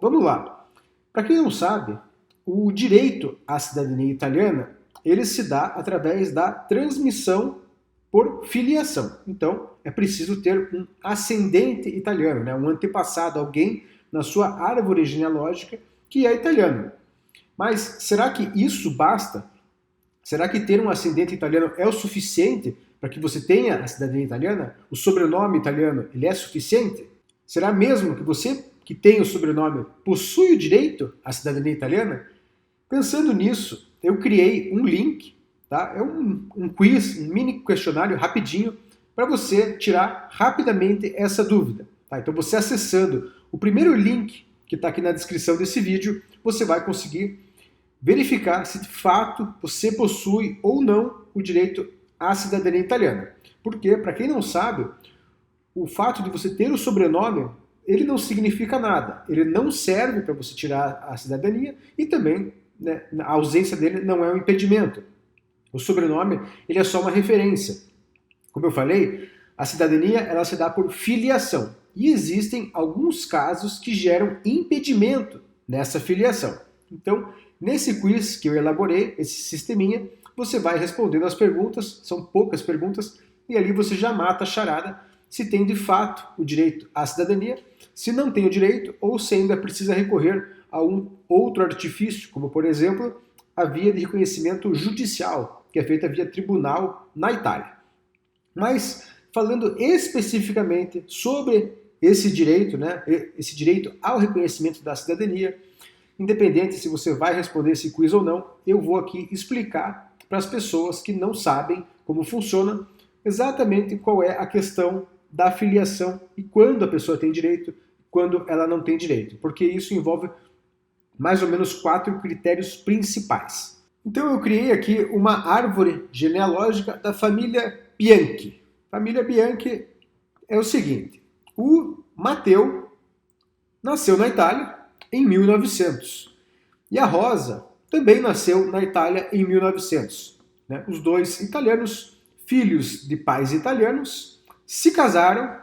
Vamos lá. Para quem não sabe, o direito à cidadania italiana, ele se dá através da transmissão por filiação. Então, é preciso ter um ascendente italiano, né? Um antepassado, alguém na sua árvore genealógica que é italiano. Mas será que isso basta? Será que ter um ascendente italiano é o suficiente para que você tenha a cidadania italiana? O sobrenome italiano, ele é suficiente? Será mesmo que você que tem o sobrenome possui o direito à cidadania italiana? Pensando nisso, eu criei um link, tá? É um quiz, um mini questionário rapidinho para você tirar rapidamente essa dúvida. Tá? Então você acessando o primeiro link que está aqui na descrição desse vídeo, você vai conseguir verificar se de fato você possui ou não o direito à cidadania italiana. Porque, para quem não sabe, o fato de você ter o sobrenome, ele não significa nada. Ele não serve para você tirar a cidadania e também, né, a ausência dele não é um impedimento. O sobrenome, ele é só uma referência. Como eu falei, a cidadania ela se dá por filiação. E existem alguns casos que geram impedimento nessa filiação. Então, nesse quiz que eu elaborei, esse sisteminha, você vai respondendo as perguntas, são poucas perguntas, e ali você já mata a charada se tem de fato o direito à cidadania, se não tem o direito ou se ainda precisa recorrer a um outro artifício, como por exemplo a via de reconhecimento judicial, que é feita via tribunal na Itália. Mas falando especificamente sobre esse direito, né, esse direito ao reconhecimento da cidadania, independente se você vai responder esse quiz ou não, eu vou aqui explicar para as pessoas que não sabem como funciona exatamente qual é a questão da filiação e quando a pessoa tem direito e quando ela não tem direito, porque isso envolve mais ou menos 4 critérios principais. Então eu criei aqui uma árvore genealógica da família Bianchi. Família Bianchi é o seguinte: o Matteo nasceu na Itália em 1900 e a Rosa também nasceu na Itália em 1900. Né? Os dois italianos, filhos de pais italianos, se casaram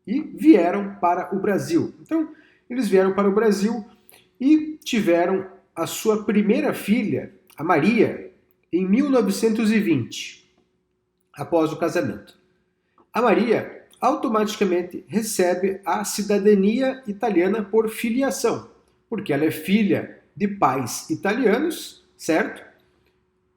e vieram para o Brasil. Então, eles vieram para o Brasil e tiveram a sua primeira filha, a Maria, em 1920, após o casamento. A Maria automaticamente recebe a cidadania italiana por filiação, porque ela é filha de pais italianos, certo?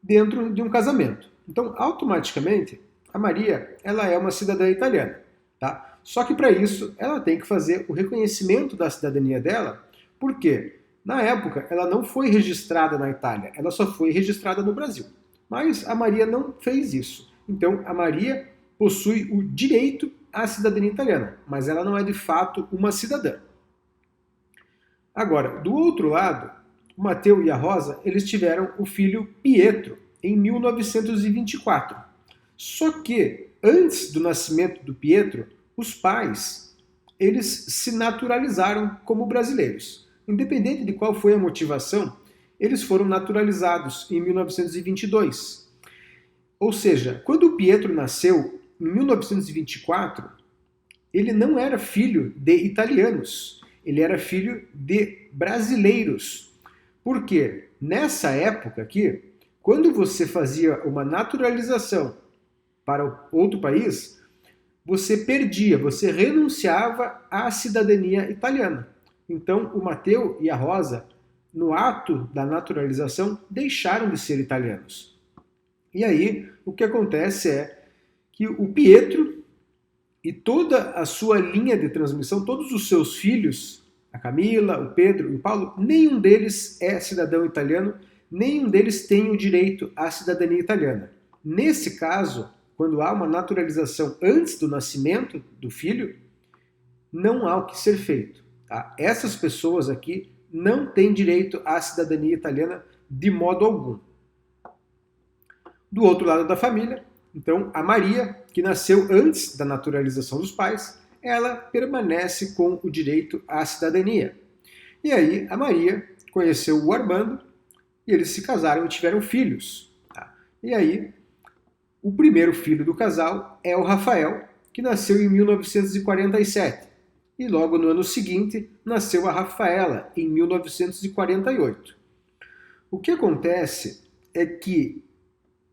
Dentro de um casamento. Então, automaticamente, a Maria ela é uma cidadã italiana. Tá? Só que para isso, ela tem que fazer o reconhecimento da cidadania dela, porque na época ela não foi registrada na Itália, ela só foi registrada no Brasil. Mas a Maria não fez isso. Então, a Maria possui o direito à cidadania italiana, mas ela não é de fato uma cidadã. Agora, do outro lado, o Matteo e a Rosa, eles tiveram o filho Pietro em 1924. Só que, antes do nascimento do Pietro, os pais, eles se naturalizaram como brasileiros. Independente de qual foi a motivação, eles foram naturalizados em 1922. Ou seja, quando o Pietro nasceu em 1924, ele não era filho de italianos, ele era filho de brasileiros. Por quê? Nessa época aqui, quando você fazia uma naturalização para outro país, você perdia, você renunciava à cidadania italiana. Então, o Matteo e a Rosa, no ato da naturalização, deixaram de ser italianos. E aí, o que acontece é que o Pietro e toda a sua linha de transmissão, todos os seus filhos, a Camila, o Pedro e o Paulo, nenhum deles é cidadão italiano, nenhum deles tem o direito à cidadania italiana. Nesse caso, quando há uma naturalização antes do nascimento do filho, não há o que ser feito. Tá? Essas pessoas aqui não têm direito à cidadania italiana de modo algum. Do outro lado da família, então, a Maria, que nasceu antes da naturalização dos pais, ela permanece com o direito à cidadania. E aí, a Maria conheceu o Armando e eles se casaram e tiveram filhos. Tá? E aí, o primeiro filho do casal é o Rafael, que nasceu em 1947. e logo no ano seguinte nasceu a Rafaela, em 1948. O que acontece é que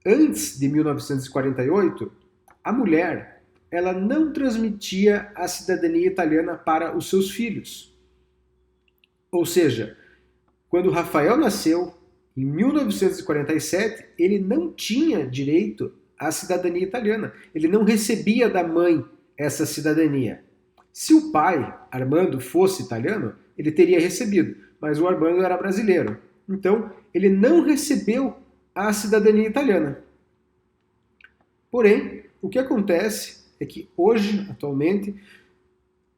antes de 1948, a mulher ela não transmitia a cidadania italiana para os seus filhos. Ou seja, quando Rafael nasceu, em 1947, ele não tinha direito à cidadania italiana. Ele não recebia da mãe essa cidadania. Se o pai, Armando, fosse italiano, ele teria recebido, mas o Armando era brasileiro. Então, ele não recebeu a cidadania italiana. Porém, o que acontece é que hoje, atualmente,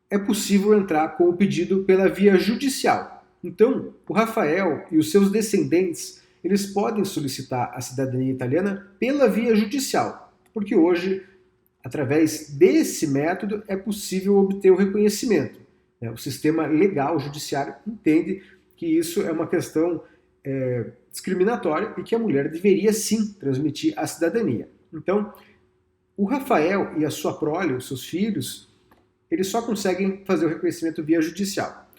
é possível entrar com o pedido pela via judicial. Então, o Rafael e os seus descendentes, eles podem solicitar a cidadania italiana pela via judicial, porque hoje, através desse método, é possível obter o reconhecimento. O sistema legal judiciário entende que isso é uma questão discriminatória e que a mulher deveria sim transmitir a cidadania. Então, o Rafael e a sua prole, os seus filhos, eles só conseguem fazer o reconhecimento via judicial.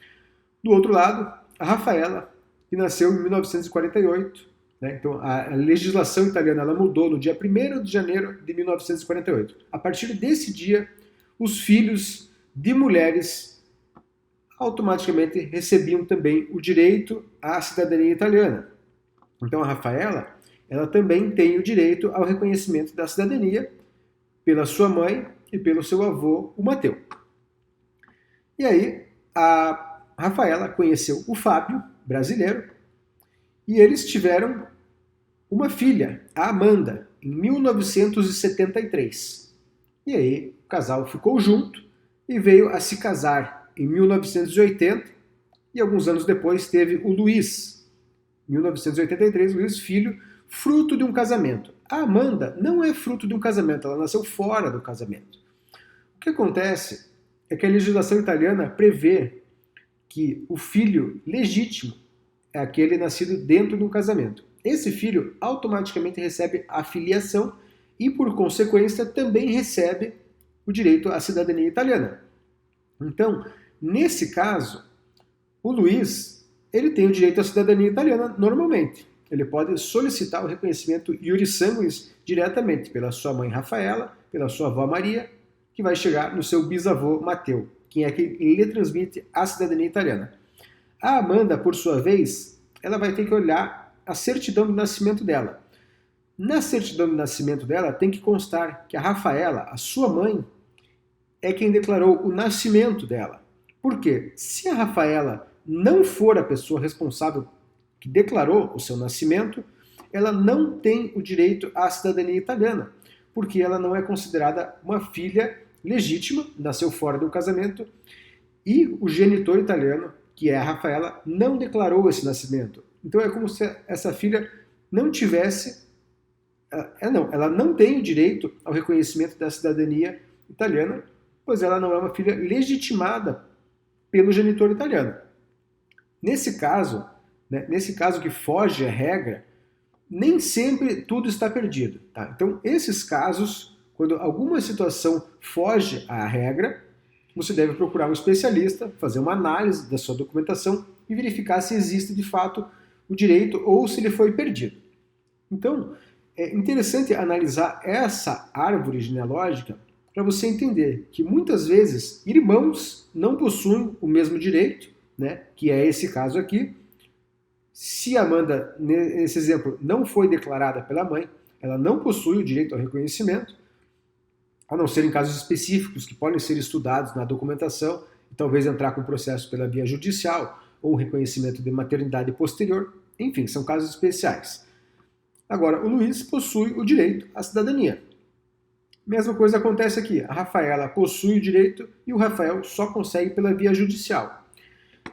Do outro lado, a Rafaela, que nasceu em 1948, né? Então a legislação italiana ela mudou no dia 1º de janeiro de 1948. A partir desse dia, os filhos de mulheres automaticamente recebiam também o direito à cidadania italiana. Então a Rafaela, ela também tem o direito ao reconhecimento da cidadania pela sua mãe e pelo seu avô, o Mateu. E aí, a Rafaela conheceu o Fábio, brasileiro, e eles tiveram uma filha, a Amanda, em 1973. E aí, o casal ficou junto e veio a se casar em 1980, e alguns anos depois teve o Luiz, em 1983, Luiz, filho, fruto de um casamento. A Amanda não é fruto de um casamento, ela nasceu fora do casamento. O que acontece é que a legislação italiana prevê que o filho legítimo é aquele nascido dentro de um casamento. Esse filho automaticamente recebe a filiação e, por consequência, também recebe o direito à cidadania italiana. Então, nesse caso, o Luiz ele tem o direito à cidadania italiana normalmente. Ele pode solicitar o reconhecimento iuris sanguinis diretamente pela sua mãe Rafaela, pela sua avó Maria, que vai chegar no seu bisavô Mateu, quem é que lhe transmite a cidadania italiana. A Amanda, por sua vez, ela vai ter que olhar a certidão de nascimento dela. Na certidão de nascimento dela tem que constar que a Rafaela, a sua mãe, é quem declarou o nascimento dela. Por quê? Se a Rafaela não for a pessoa responsável que declarou o seu nascimento, ela não tem o direito à cidadania italiana, porque ela não é considerada uma filha legítima, nasceu fora do casamento, e o genitor italiano, que é a Rafaela, não declarou esse nascimento. Então é como se essa filha não tivesse, ela não tem o direito ao reconhecimento da cidadania italiana, pois ela não é uma filha legitimada pelo genitor italiano. Nesse caso que foge à regra, nem sempre tudo está perdido. Tá? Então, esses casos, quando alguma situação foge à regra, você deve procurar um especialista, fazer uma análise da sua documentação e verificar se existe de fato o direito ou se ele foi perdido. Então, é interessante analisar essa árvore genealógica para você entender que muitas vezes irmãos não possuem o mesmo direito, né, que é esse caso aqui. Se Amanda, nesse exemplo, não foi declarada pela mãe, ela não possui o direito ao reconhecimento, a não ser em casos específicos que podem ser estudados na documentação e talvez entrar com processo pela via judicial ou reconhecimento de maternidade posterior. Enfim, são casos especiais. Agora, o Luiz possui o direito à cidadania. Mesma coisa acontece aqui. A Rafaela possui o direito e o Rafael só consegue pela via judicial.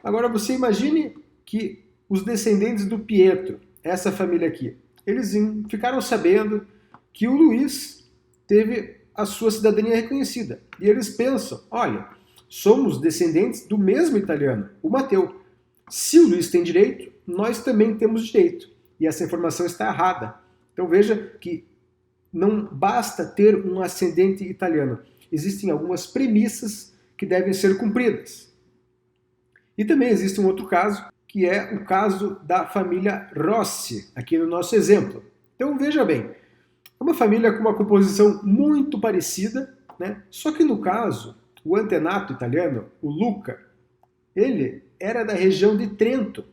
Agora, você imagine que os descendentes do Pietro, essa família aqui, eles ficaram sabendo que o Luiz teve a sua cidadania reconhecida. E eles pensam, olha, somos descendentes do mesmo italiano, o Mateu. Se o Luiz tem direito, nós também temos direito. E essa informação está errada. Então veja que não basta ter um ascendente italiano. Existem algumas premissas que devem ser cumpridas. E também existe um outro caso, que é o caso da família Rossi, aqui no nosso exemplo. Então veja bem, é uma família com uma composição muito parecida, né? Só que no caso, o antenato italiano, o Luca, ele era da região de Trento.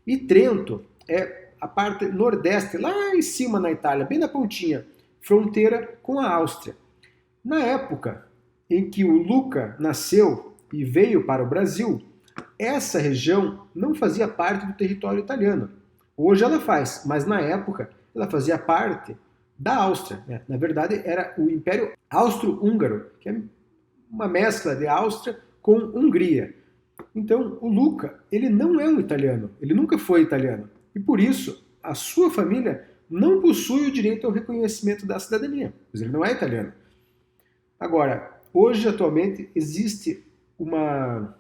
E Trento é a parte nordeste, lá em cima na Itália, bem na pontinha, fronteira com a Áustria. Na época em que o Luca nasceu e veio para o Brasil, essa região não fazia parte do território italiano. Hoje ela faz, mas na época ela fazia parte da Áustria, né? Na verdade era o Império Austro-Húngaro, que é uma mescla de Áustria com Hungria. Então o Luca, ele não é um italiano, ele nunca foi italiano. E por isso a sua família não possui o direito ao reconhecimento da cidadania, pois ele não é italiano. Agora, hoje atualmente existe uma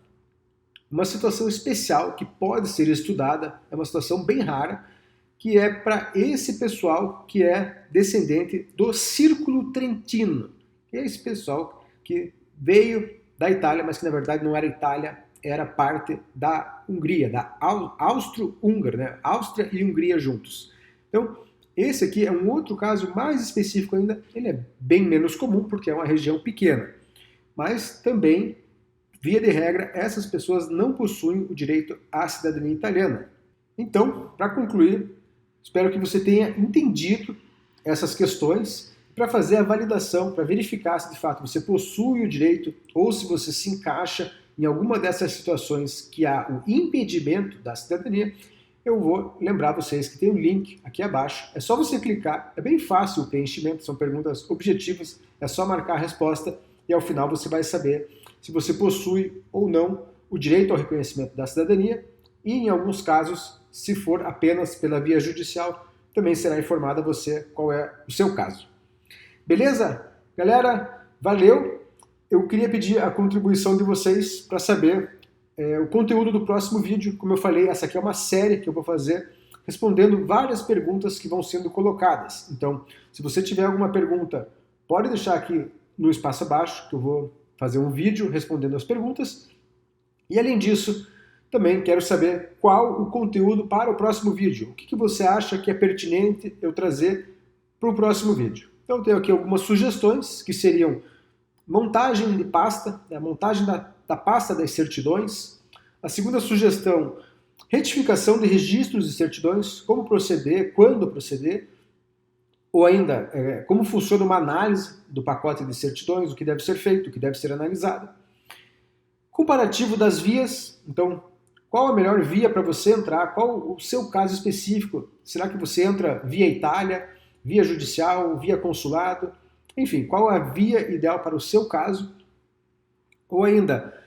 situação especial que pode ser estudada, é uma situação bem rara, que é para esse pessoal que é descendente do Círculo Trentino, que é esse pessoal que veio da Itália, mas que na verdade não era Itália, era parte da Hungria, da Austro-Húngara, né? Áustria e Hungria juntos. Então, esse aqui é um outro caso mais específico ainda, ele é bem menos comum porque é uma região pequena, mas também, via de regra, essas pessoas não possuem o direito à cidadania italiana. Então, para concluir, espero que você tenha entendido essas questões para fazer a validação, para verificar se de fato você possui o direito ou se você se encaixa em alguma dessas situações que há o impedimento da cidadania. Eu vou lembrar vocês que tem um link aqui abaixo, é só você clicar, é bem fácil o preenchimento, são perguntas objetivas, é só marcar a resposta e ao final você vai saber se você possui ou não o direito ao reconhecimento da cidadania e, em alguns casos, se for apenas pela via judicial, também será informado a você qual é o seu caso. Beleza? Galera, valeu! Eu queria pedir a contribuição de vocês para saber o conteúdo do próximo vídeo. Como eu falei, essa aqui é uma série que eu vou fazer respondendo várias perguntas que vão sendo colocadas. Então, se você tiver alguma pergunta, pode deixar aqui no espaço abaixo, que eu vou fazer um vídeo respondendo as perguntas. E além disso, também quero saber qual o conteúdo para o próximo vídeo. O que você acha que é pertinente eu trazer para o próximo vídeo? Então eu tenho aqui algumas sugestões que seriam montagem de pasta, a montagem da pasta das certidões. A segunda sugestão, retificação de registros de certidões, como proceder, quando proceder, ou ainda como funciona uma análise do pacote de certidões, o que deve ser feito, o que deve ser analisado. Comparativo das vias, então qual a melhor via para você entrar, qual o seu caso específico, será que você entra via Itália, via judicial, via consulado, enfim, qual a via ideal para o seu caso? Ou ainda,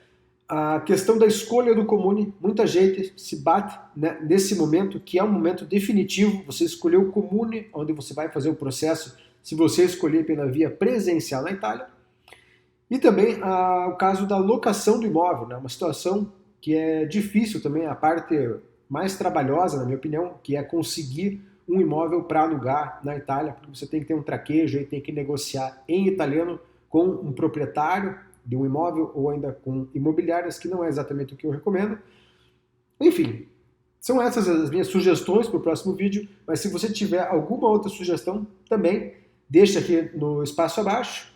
a questão da escolha do comune, muita gente se bate, né, nesse momento, que é um momento definitivo, você escolheu o comune onde você vai fazer o processo, se você escolher pela via presencial na Itália. E também o caso da locação do imóvel, né, uma situação que é difícil também, a parte mais trabalhosa, na minha opinião, que é conseguir um imóvel para alugar na Itália, porque você tem que ter um traquejo, aí tem que negociar em italiano com um proprietário de um imóvel ou ainda com imobiliárias, que não é exatamente o que eu recomendo. Enfim, são essas as minhas sugestões para o próximo vídeo, mas se você tiver alguma outra sugestão, também deixa aqui no espaço abaixo.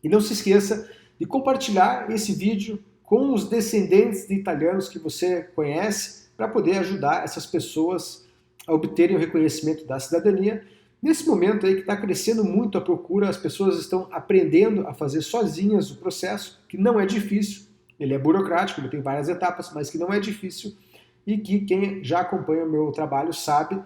E não se esqueça de compartilhar esse vídeo com os descendentes de italianos que você conhece, para poder ajudar essas pessoas a obterem o reconhecimento da cidadania. Nesse momento aí que está crescendo muito a procura, as pessoas estão aprendendo a fazer sozinhas o processo, que não é difícil, ele é burocrático, ele tem várias etapas, mas que não é difícil, e que quem já acompanha o meu trabalho sabe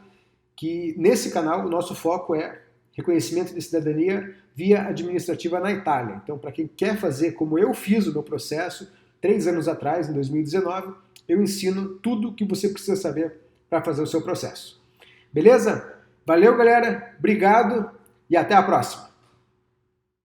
que nesse canal o nosso foco é reconhecimento de cidadania via administrativa na Itália. Então, para quem quer fazer como eu fiz o meu processo, 3 anos atrás, em 2019, eu ensino tudo o que você precisa saber para fazer o seu processo. Beleza? Valeu, galera, obrigado e até a próxima!